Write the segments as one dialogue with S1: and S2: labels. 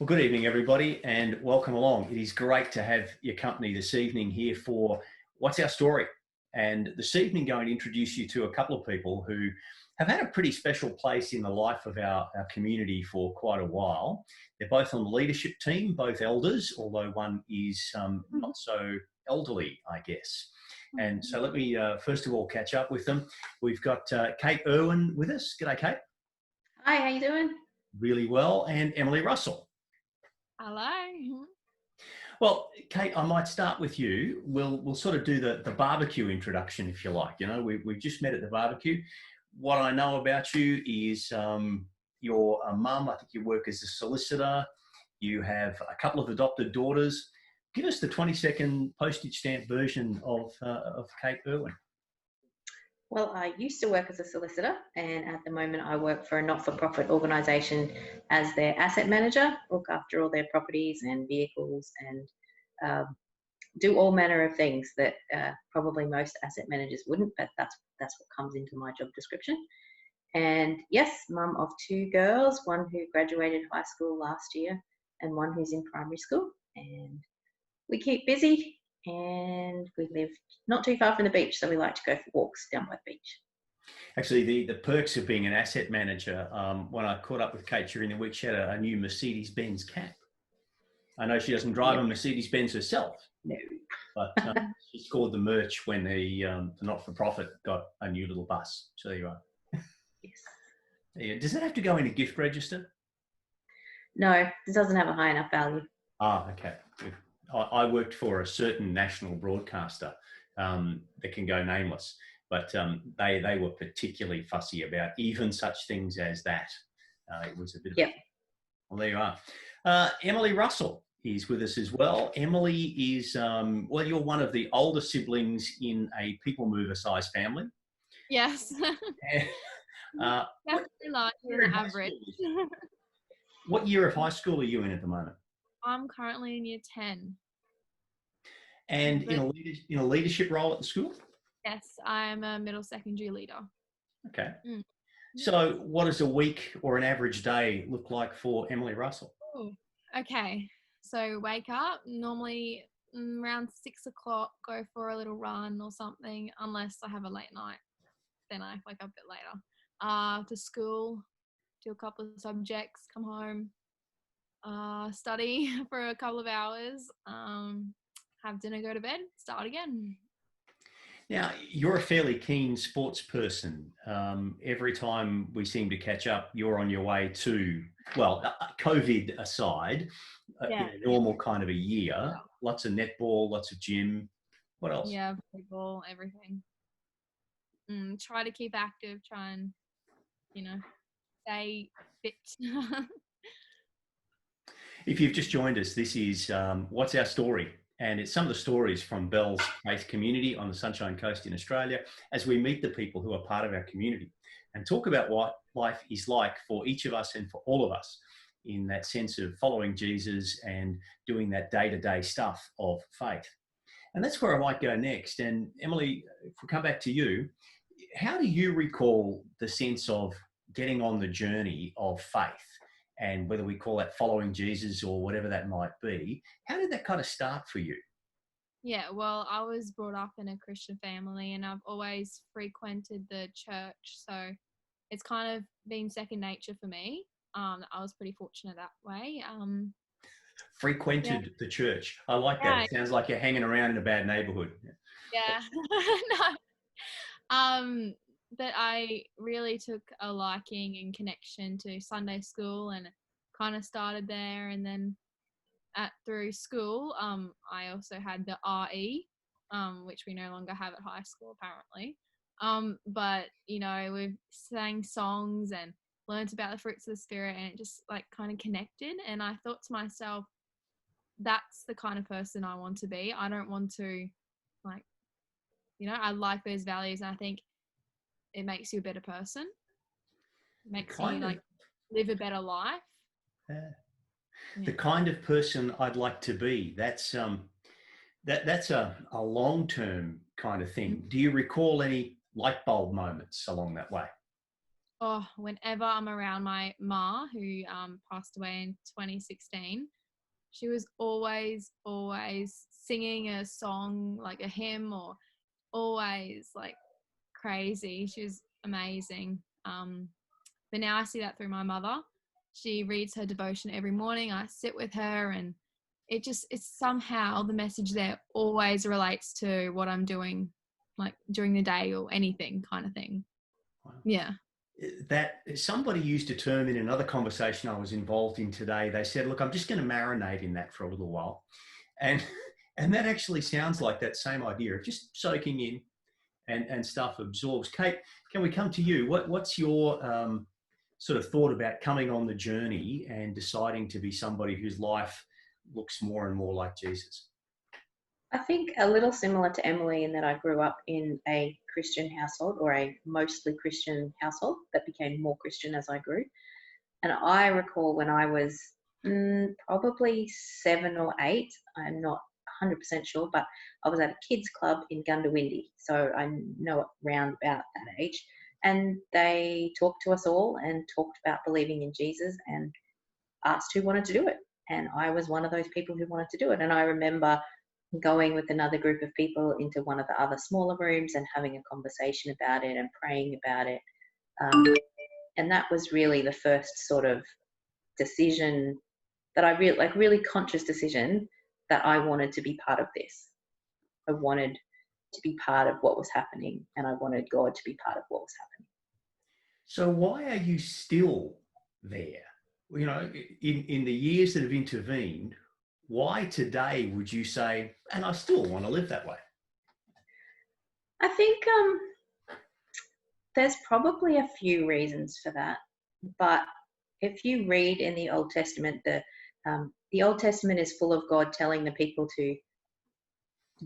S1: Well, good evening, everybody, and welcome along. It is great to have your company this evening here for What's Our Story? And this evening, going to introduce you to a couple of people who have had a pretty special place in the life of our community for quite a while. They're both on the leadership team, both elders, although one is not so elderly, I guess. And so let me first of all catch up with them. We've got Kate Irwin with us. G'day, Kate.
S2: Hi, how you doing?
S1: Really well. And Emily Russell.
S3: Hello.
S1: Well, Kate, I might start with you. We'll sort of do the barbecue introduction, if you like. You know, we've just met at the barbecue. What I know about you is you're a mum. I think you work as a solicitor. You have a couple of adopted daughters. Give us the 20-second postage stamp version of Kate Irwin.
S2: Well, I used to work as a solicitor, and at the moment I work for a not-for-profit organisation as their asset manager, look after all their properties and vehicles and do all manner of things that probably most asset managers wouldn't, but that's what comes into my job description. And yes, mum of two girls, one who graduated high school last year and one who's in primary school. And we keep busy, and we live not too far from the beach, so we like to go for walks down by the beach.
S1: Actually, the perks of being an asset manager, when I caught up with Kate during the week, she had a new Mercedes-Benz cap. I know she doesn't drive a Mercedes-Benz herself.
S2: No.
S1: But she scored the merch when the not-for-profit got a new little bus. So there you are.
S2: Yes.
S1: Yeah. Does that have to go in a gift register?
S2: No, it doesn't have a high enough value.
S1: Ah, okay. Good. I worked for a certain national broadcaster that can go nameless, but they were particularly fussy about even such things as that. It was a bit of Well, there you are. Emily Russell is with us as well. Emily is, well, you're one of the older siblings in a people mover size family.
S3: Yes. Definitely larger than average.
S1: What year of high school are you in at the moment?
S3: I'm currently in year 10.
S1: And in a leadership role at the school?
S3: Yes, I'm a middle secondary leader.
S1: Okay. So what does a week or an average day look like for Emily Russell?
S3: Ooh. Okay. So wake up, normally around 6 o'clock, go for a little run or something, unless I have a late night. Then I wake up a bit later. To school, do a couple of subjects, come home, study for a couple of hours, have dinner, go to bed, start again.
S1: Now, you're a fairly keen sports person. Every time we seem to catch up, you're on your way to, well, COVID aside, in a normal kind of a year, lots of netball, lots of gym. What else?
S3: Yeah, volleyball, everything. Try to keep active, try and, stay fit.
S1: If you've just joined us, this is What's Our Story? And it's some of the stories from Bell's Faith community on the Sunshine Coast in Australia as we meet the people who are part of our community and talk about what life is like for each of us and for all of us in that sense of following Jesus and doing that day-to-day stuff of faith. And that's where I might go next. And Emily, if we come back to you, how do you recall the sense of getting on the journey of faith? And whether we call that following Jesus or whatever that might be, how did that kind of start for you?
S3: Yeah, well, I was brought up in a Christian family and I've always frequented the church. So it's kind of been second nature for me. I was pretty fortunate that way.
S1: Frequented the church. I like that. It sounds like you're hanging around in a bad neighborhood.
S3: Yeah. No. But I really took a liking and connection to Sunday school and kind of started there. And then through school, I also had the RE, which we no longer have at high school apparently. But, we sang songs and learnt about the fruits of the Spirit, and it just like kind of connected. And I thought to myself, that's the kind of person I want to be. I don't want to I like those values, and I think it makes you a better person. It makes you live a better life.
S1: The kind of person I'd like to be. That's that's a long-term kind of thing. Do you recall any light bulb moments along that way?
S3: whenever I'm around my ma, who passed away in 2016, she was always singing a song, like a hymn, or always like crazy. She was amazing. But now I see that through my mother. She reads her devotion every morning. I sit with her, and it's somehow the message there always relates to what I'm doing, like during the day or anything kind of thing.
S1: Wow.
S3: Yeah.
S1: That somebody used a term in another conversation I was involved in today. They said, look, I'm just going to marinate in that for a little while. And that actually sounds like that same idea of just soaking in and stuff absorbs. Kate, can we come to you? What's your sort of thought about coming on the journey and deciding to be somebody whose life looks more and more like Jesus?
S2: I think a little similar to Emily in that I grew up in a Christian household, or a mostly Christian household that became more Christian as I grew. And I recall when I was probably 7 or 8, I'm not 100% sure, but I was at a kids club in Gundawindi, so I know it round about that age. And they talked to us all and talked about believing in Jesus and asked who wanted to do it. And I was one of those people who wanted to do it. And I remember going with another group of people into one of the other smaller rooms and having a conversation about it and praying about it. And that was really the first sort of decision that I really conscious decision that I wanted to be part of this. I wanted to be part of what was happening, and I wanted God to be part of what was happening.
S1: So why are you still there? You know, in the years that have intervened, why today would you say, and I still want to live that way?
S2: I think there's probably a few reasons for that. But if you read in the Old Testament, the Old Testament is full of God telling the people to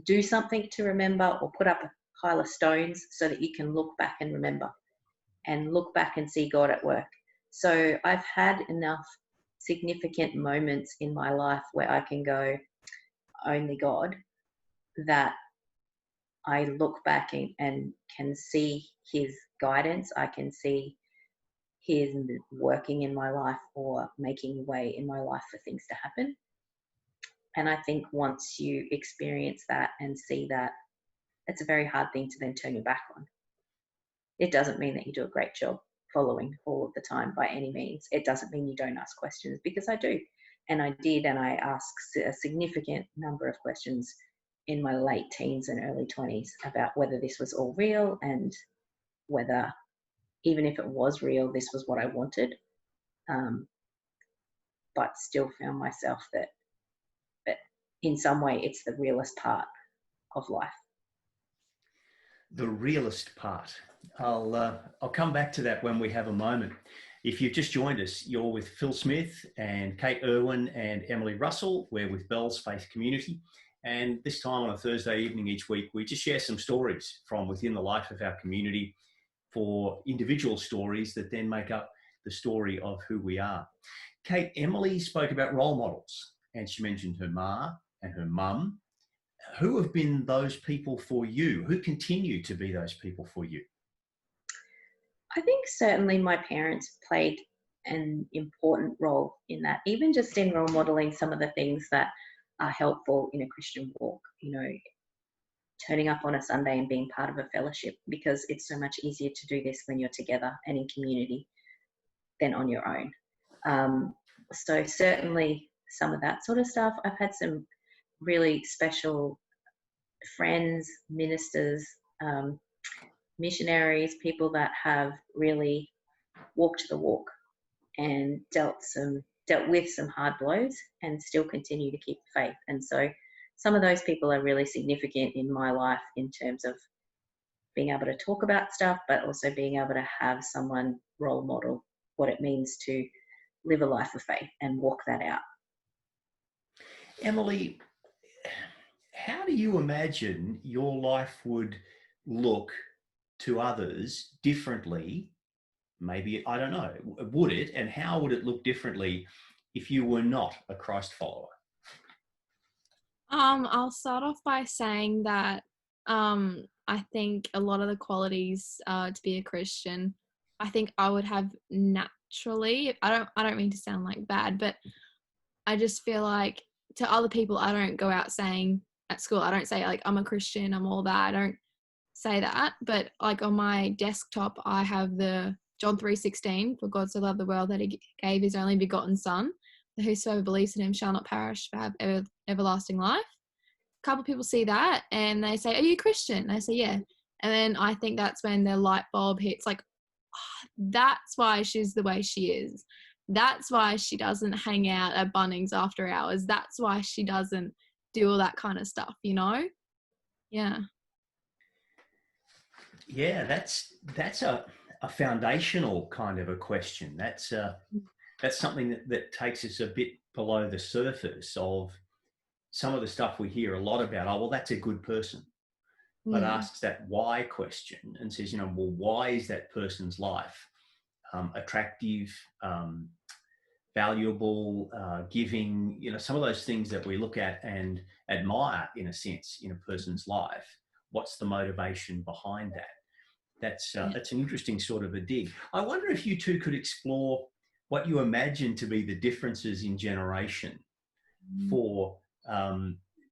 S2: do something to remember, or put up a pile of stones so that you can look back and remember and look back and see God at work. So I've had enough significant moments in my life where I can go, only God, that I look back and can see his guidance. I can see his working in my life or making way in my life for things to happen. And I think once you experience that and see that, it's a very hard thing to then turn your back on. It doesn't mean that you do a great job following all of the time by any means. It doesn't mean you don't ask questions, because I do. And I did, and I asked a significant number of questions in my late teens and early 20s about whether this was all real, and whether, even if it was real, this was what I wanted. But still found myself that in some way it's the realest part of life.
S1: The realist part. I'll come back to that when we have a moment. If you've just joined us, you're with Phil Smith and Kate Irwin and Emily Russell. We're with Bell's Faith Community. And this time on a Thursday evening each week, we just share some stories from within the life of our community, for individual stories that then make up the story of who we are. Kate, Emily spoke about role models, and she mentioned her ma and her mum. Who have been those people for you? Who continue to be those people for you?
S2: I think certainly my parents played an important role in that, even just in role modeling some of the things that are helpful in a Christian walk, turning up on a Sunday and being part of a fellowship, because it's so much easier to do this when you're together and in community than on your own. So certainly some of that sort of stuff. I've had some really special friends, ministers, missionaries, people that have really walked the walk and dealt with some hard blows and still continue to keep the faith. And so some of those people are really significant in my life in terms of being able to talk about stuff, but also being able to have someone role model what it means to live a life of faith and walk that out.
S1: Emily, how do you imagine your life would look to others differently? Maybe, I don't know, would it? And how would it look differently if you were not a Christ follower?
S3: I'll start off by saying that I think a lot of the qualities to be a Christian I think I would have naturally, I don't mean to sound like bad, but I just feel like to other people, I don't go out saying at school, I don't say like, I'm a Christian, I'm all that. I don't say that. But like on my desktop, I have the John 3:16, for God so loved the world that he gave his only begotten son, that whosoever believes in him shall not perish but have everlasting life. A couple of people see that and they say, are you Christian? And I say, yeah. And then I think that's when the light bulb hits, like, oh, that's why she's the way she is. That's why she doesn't hang out at Bunnings after hours. That's why she doesn't do all that kind of stuff, you know? Yeah.
S1: Yeah, that's a foundational kind of a question. That's something that takes us a bit below the surface of some of the stuff we hear a lot about. Oh, well, that's a good person, but asks that why question and says, you know, well, why is that person's life attractive, valuable, giving? You know, some of those things that we look at and admire, in a sense, in a person's life. What's the motivation behind that? That's an interesting sort of a dig. I wonder if you two could explore what you imagine to be the differences in generation for,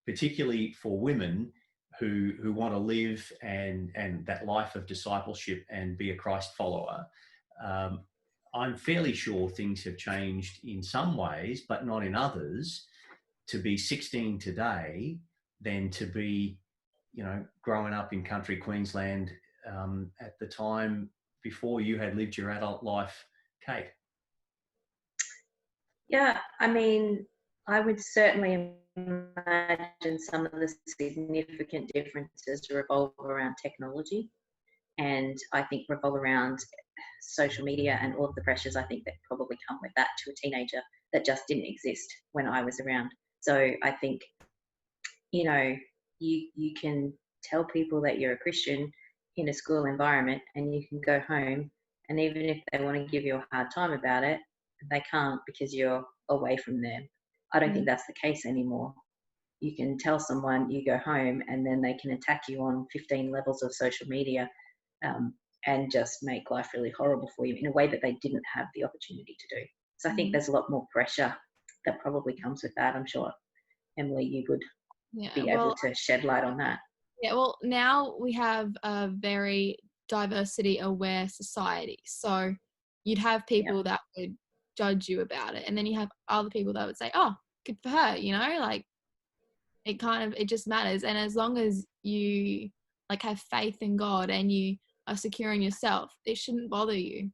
S1: particularly for women who want to live and that life of discipleship and be a Christ follower. I'm fairly sure things have changed in some ways, but not in others, to be 16 today than to be, you know, growing up in country Queensland at the time before you had lived your adult life, Kate.
S2: Yeah, I mean, I would certainly imagine some of the significant differences revolve around technology, and I think revolve around social media and all of the pressures I think that probably come with that to a teenager that just didn't exist when I was around. So I think, you know, you can tell people that you're a Christian in a school environment, and you can go home, and even if they want to give you a hard time about it, they can't because you're away from them. I don't think that's the case anymore. You can tell someone, you go home, and then they can attack you on 15 levels of social media, and just make life really horrible for you in a way that they didn't have the opportunity to do. So I think there's a lot more pressure that probably comes with that. I'm sure, Emily, you would be able to shed light on that.
S3: Yeah, well, now we have a very diversity aware society. So you'd have people that would judge you about it. And then you have other people that would say, oh, good for her, you know, like it just matters. And as long as you like have faith in God and you are secure in yourself, it shouldn't bother you.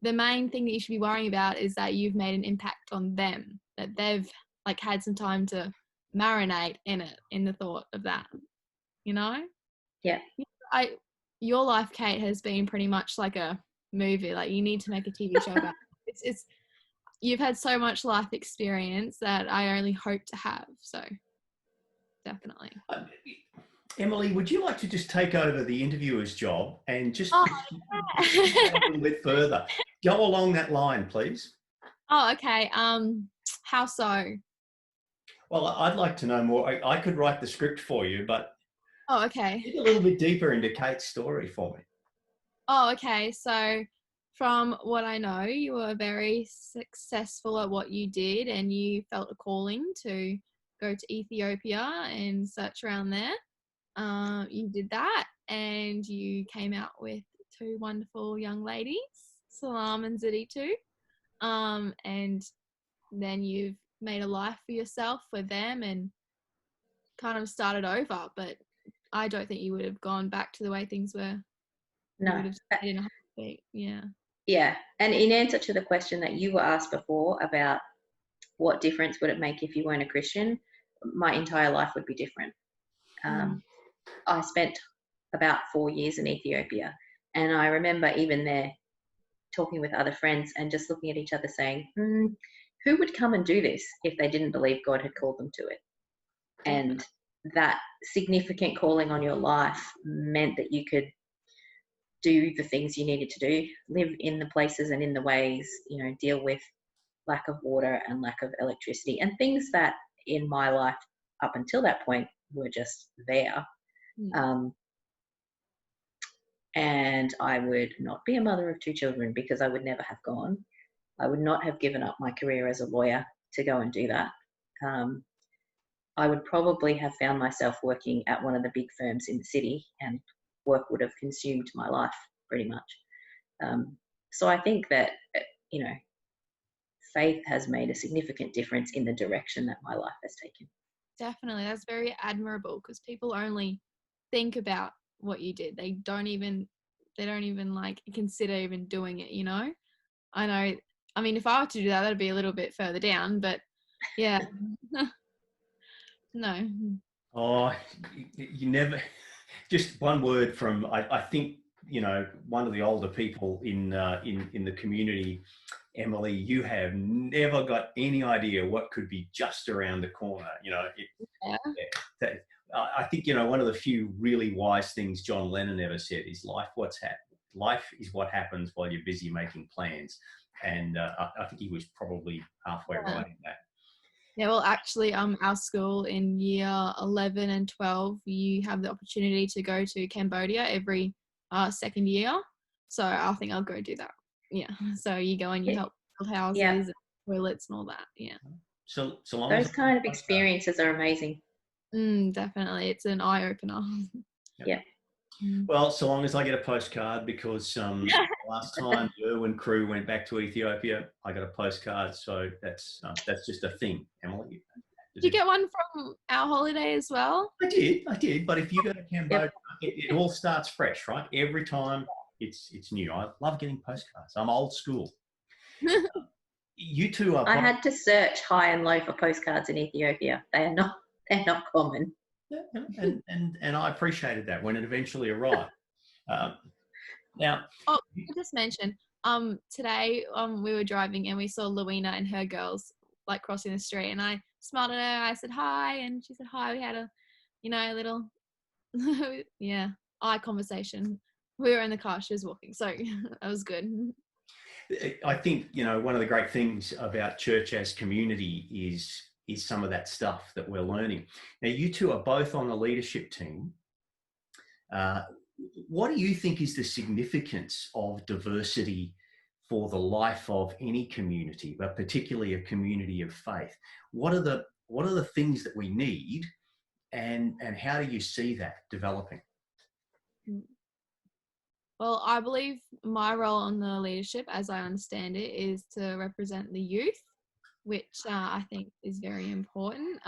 S3: The main thing that you should be worrying about is that you've made an impact on them, that they've like had some time to marinate in it, in the thought of that, you know?
S2: Yeah.
S3: Your life, Kate, has been pretty much like a movie. Like you need to make a TV show about it. It's you've had so much life experience that I only hope to have. So definitely.
S1: Emily, would you like to just take over the interviewer's job and just
S3: Oh,
S1: a little bit further? Go along that line, please.
S3: Oh, okay. How so?
S1: Well, I'd like to know more. I could write the script for you, but
S3: Oh, okay.
S1: dig a little bit deeper into Kate's story for me.
S3: Oh, okay. So from what I know, you were very successful at what you did and you felt a calling to go to Ethiopia and search around there. You did that and you came out with two wonderful young ladies, Salam and Zaditu. And then you've made a life for yourself with them and kind of started over. But I don't think you would have gone back to the way things were.
S2: No.
S3: You would have stayed in a heartbeat. Yeah.
S2: Yeah. And in answer to the question that you were asked before about what difference would it make if you weren't a Christian, my entire life would be different. I spent about 4 years in Ethiopia, and I remember even there talking with other friends and just looking at each other saying, who would come and do this if they didn't believe God had called them to it? And that significant calling on your life meant that you could do the things you needed to do, live in the places and in the ways, you know, deal with lack of water and lack of electricity and things that in my life up until that point were just there. and I would not be a mother of two children because I would never have gone. I would not have given up my career as a lawyer to go and do that. Um, I would probably have found myself working at one of the big firms in the city, and work would have consumed my life pretty much. So I think that, you know, faith has made a significant difference in the direction that my life has taken.
S3: Definitely. That's very admirable, because people only think about what you did. They don't even like consider even doing it, you know? I know. I mean, if I were to do that, that'd be a little bit further down, but yeah. No.
S1: Oh, you never. Just one word from I think one of the older people in the community, Emily. You have never got any idea what could be just around the corner.
S3: Yeah.
S1: I think one of the few really wise things John Lennon ever said is life is what happens while you're busy making plans, and I think he was probably halfway right in that.
S3: Yeah, well, actually, our school in year 11 and 12, you have the opportunity to go to Cambodia every second year. So I think I'll go do that. Yeah. So you go and you help build houses and toilets and all that. Yeah.
S1: So long
S2: those
S1: as
S2: kind of experiences are amazing.
S3: Definitely. It's an eye opener.
S2: Yeah.
S1: Well, so long as I get a postcard, because last time the Irwin crew went back to Ethiopia, I got a postcard. So that's just a thing, Emily.
S3: Did you get one from our holiday as well?
S1: I did. But if you go to Cambodia, it all starts fresh, right? Every time it's new. I love getting postcards. I'm old school. You two are.
S2: I had to search high and low for postcards in Ethiopia. They're not common.
S1: And I appreciated that when it eventually arrived. Now,
S3: I just mentioned today we were driving and we saw Louina and her girls like crossing the street, and I smiled at her. I said hi, and she said hi. We had a little eye conversation. We were in the car, she was walking, so that was good.
S1: I think one of the great things about church as community is some of that stuff that we're learning. Now, you two are both on the leadership team. What do you think is the significance of diversity for the life of any community, but particularly a community of faith? What are the things that we need, and how do you see that developing?
S3: Well, I believe my role on the leadership, as I understand it, is to represent the youth, which I think is very important.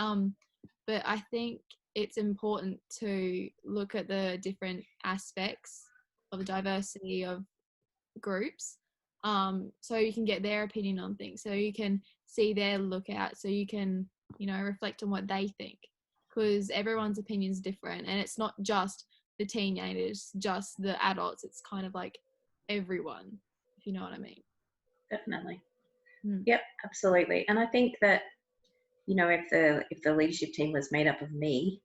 S3: But I think it's important to look at the different aspects of the diversity of groups, so you can get their opinion on things, so you can see their lookout, so you can reflect on what they think, because everyone's opinion is different, and it's not just the teenagers, just the adults. It's kind of like everyone, if you know what I mean.
S2: Definitely. Yep, absolutely. And I think that if the leadership team was made up of me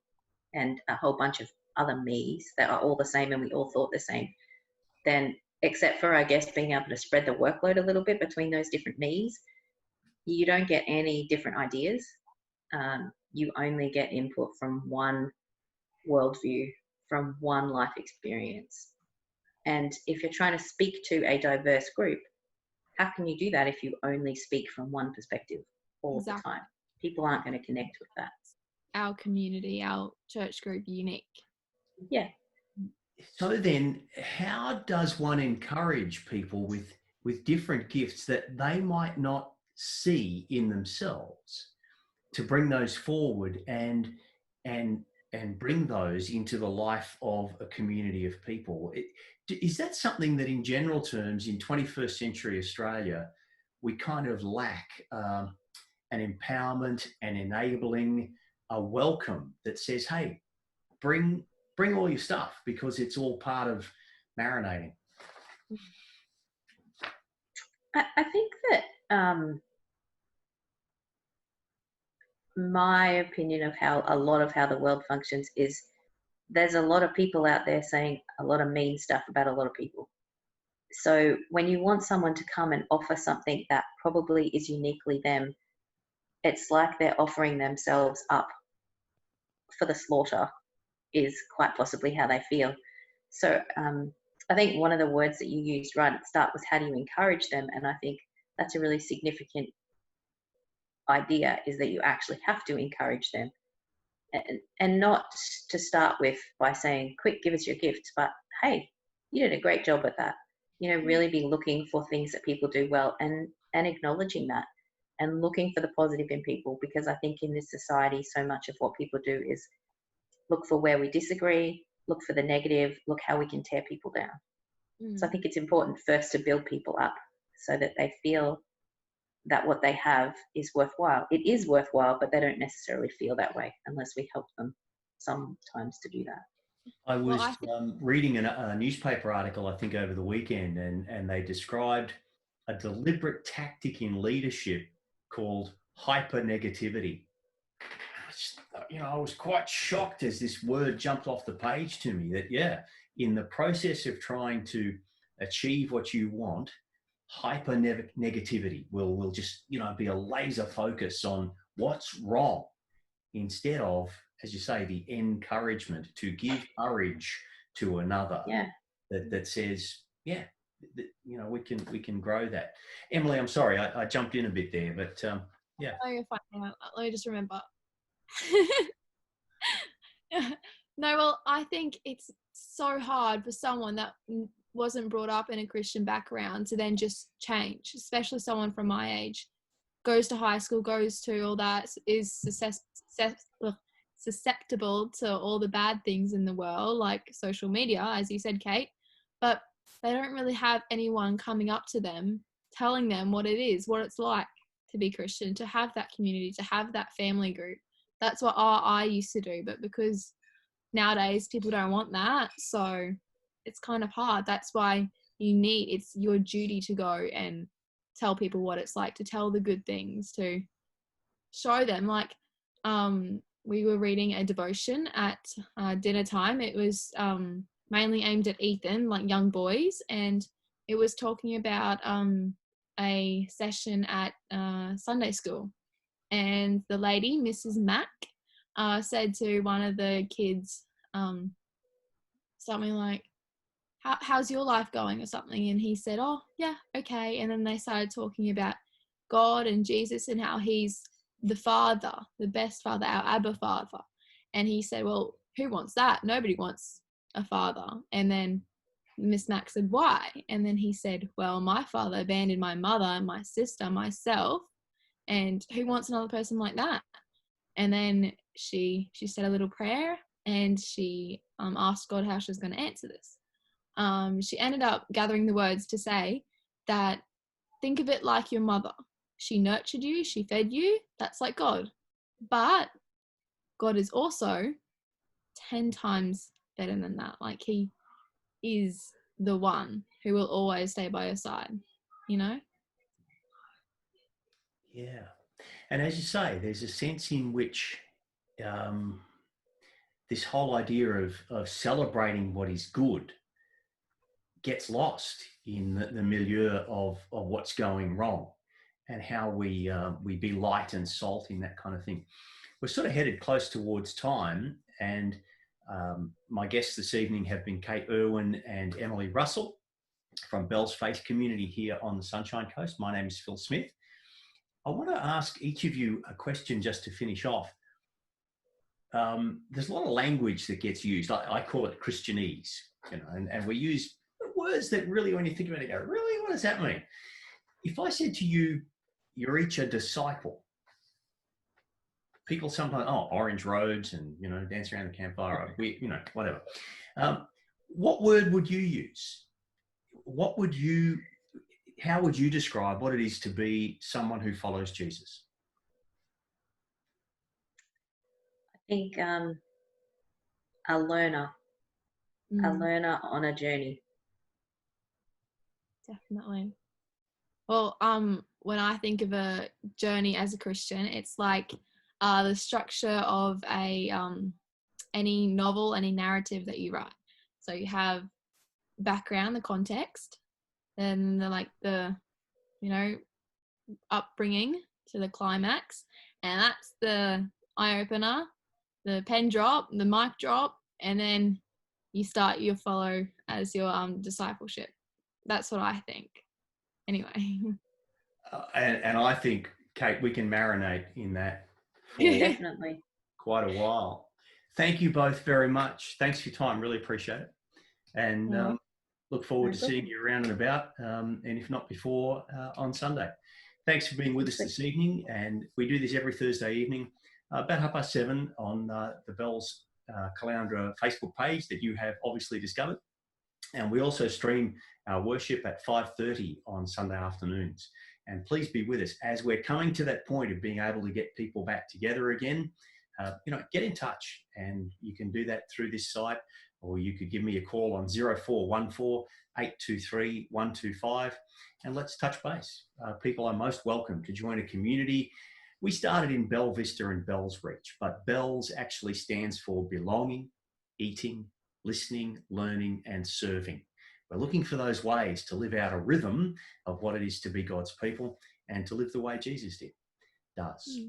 S2: and a whole bunch of other me's that are all the same and we all thought the same, then except for, I guess, being able to spread the workload a little bit between those different me's, you don't get any different ideas. You only get input from one worldview, from one life experience. And if you're trying to speak to a diverse group, how can you do that if you only speak from one perspective all the time? People aren't going to connect with that.
S3: Our community, our church group, unique.
S2: Yeah.
S1: So then, how does one encourage people with different gifts that they might not see in themselves to bring those forward and bring those into the life of a community of people? Is that something that in general terms in 21st century Australia, we kind of lack an empowerment and enabling, a welcome that says, hey, bring all your stuff, because it's all part of marinating?
S2: I think that my opinion of how the world functions is there's a lot of people out there saying a lot of mean stuff about a lot of people. So when you want someone to come and offer something that probably is uniquely them, it's like they're offering themselves up for the slaughter, is quite possibly how they feel. So I think one of the words that you used right at the start was how do you encourage them? And I think that's a really significant idea, is that you actually have to encourage them, and not to start with by saying, quick, give us your gifts, but hey, you did a great job at that. Really be looking for things that people do well, and acknowledging that, and looking for the positive in people, because I think in this society, so much of what people do is look for where we disagree, look for the negative, look how we can tear people down. So I think it's important first to build people up so that they feel that what they have is worthwhile. It is worthwhile, but they don't necessarily feel that way unless we help them sometimes to do that.
S1: I
S3: Well,
S1: was reading a newspaper article, I think, over the weekend, and they described a deliberate tactic in leadership called hypernegativity. I was quite shocked as this word jumped off the page to me that, in the process of trying to achieve what you want, hypernegativity will just, be a laser focus on what's wrong, instead of, as you say, the encouragement to give courage to another.
S2: Yeah.
S1: That says, we can grow that. Emily, I'm sorry, I jumped in a bit there, but yeah.
S3: Oh, you're fine. Let me just remember. No, well, I think it's so hard for someone that wasn't brought up in a Christian background to then just change, especially someone from my age, goes to high school, goes to all that, is susceptible to all the bad things in the world, like social media, as you said, Kate, but they don't really have anyone coming up to them, telling them what it is, what it's like to be Christian, to have that community, to have that family group. That's what I used to do, but because nowadays people don't want that, so it's kind of hard. That's why it's your duty to go and tell people what it's like, to tell the good things, to show them. Like, we were reading a devotion at dinner time. It was mainly aimed at Ethan, like young boys, and it was talking about a session at Sunday school. And the lady, Mrs. Mack, said to one of the kids something like, how's your life going, or something, and he said, oh yeah, okay. And then they started talking about God and Jesus and how he's the Father, the best Father, our Abba Father. And he said, well, who wants that? Nobody wants a father. And then Miss Mack said, why? And then he said, well, my father abandoned my mother, my sister, myself, and who wants another person like that? And then she said a little prayer, and she asked God how she was going to answer this. She ended up gathering the words to say that, think of it like your mother. She nurtured you, she fed you, that's like God. But God is also 10 times better than that. Like, he is the one who will always stay by your side,
S1: Yeah. And as you say, there's a sense in which this whole idea of celebrating what is good gets lost in the milieu of what's going wrong, and how we be light and salt in that kind of thing. We're sort of headed close towards time, and my guests this evening have been Kate Irwin and Emily Russell from Bell's Faith Community here on the Sunshine Coast. My name is Phil Smith. I want to ask each of you a question just to finish off. There's a lot of language that gets used. I call it Christianese, and we use words that really, when you think about it, go, really, what does that mean? If I said to you, you're each a disciple, people sometimes, orange robes and, dance around the campfire, whatever. What word would you use? How would you describe what it is to be someone who follows Jesus?
S2: I think a learner on a journey.
S3: Definitely. Well, when I think of a journey as a Christian, it's like the structure of any novel, any narrative that you write. So you have background, the context, then the upbringing to the climax, and that's the eye opener, the pen drop, the mic drop, and then you start your follow as your discipleship. That's what I think. Anyway.
S1: And I think, Kate, we can marinate in that for
S2: Definitely.
S1: quite a while. Thank you both very much. Thanks for your time. Really appreciate it. And look forward to seeing you around and about, and if not before, on Sunday. Thanks for being with us this evening. And we do this every Thursday evening, about 7:30 on the Bells Caloundra Facebook page that you have obviously discovered. And we also stream our worship at 5:30 on Sunday afternoons. And please be with us as we're coming to that point of being able to get people back together again. Get in touch, and you can do that through this site, or you could give me a call on 0414 823 125, and let's touch base. People are most welcome to join a community. We started in Bell Vista and Bells Reach, but Bells actually stands for belonging, eating, listening, learning, and serving. We're looking for those ways to live out a rhythm of what it is to be God's people and to live the way Jesus does.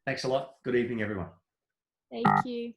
S1: Thanks a lot. Good evening, everyone.
S3: Thank you.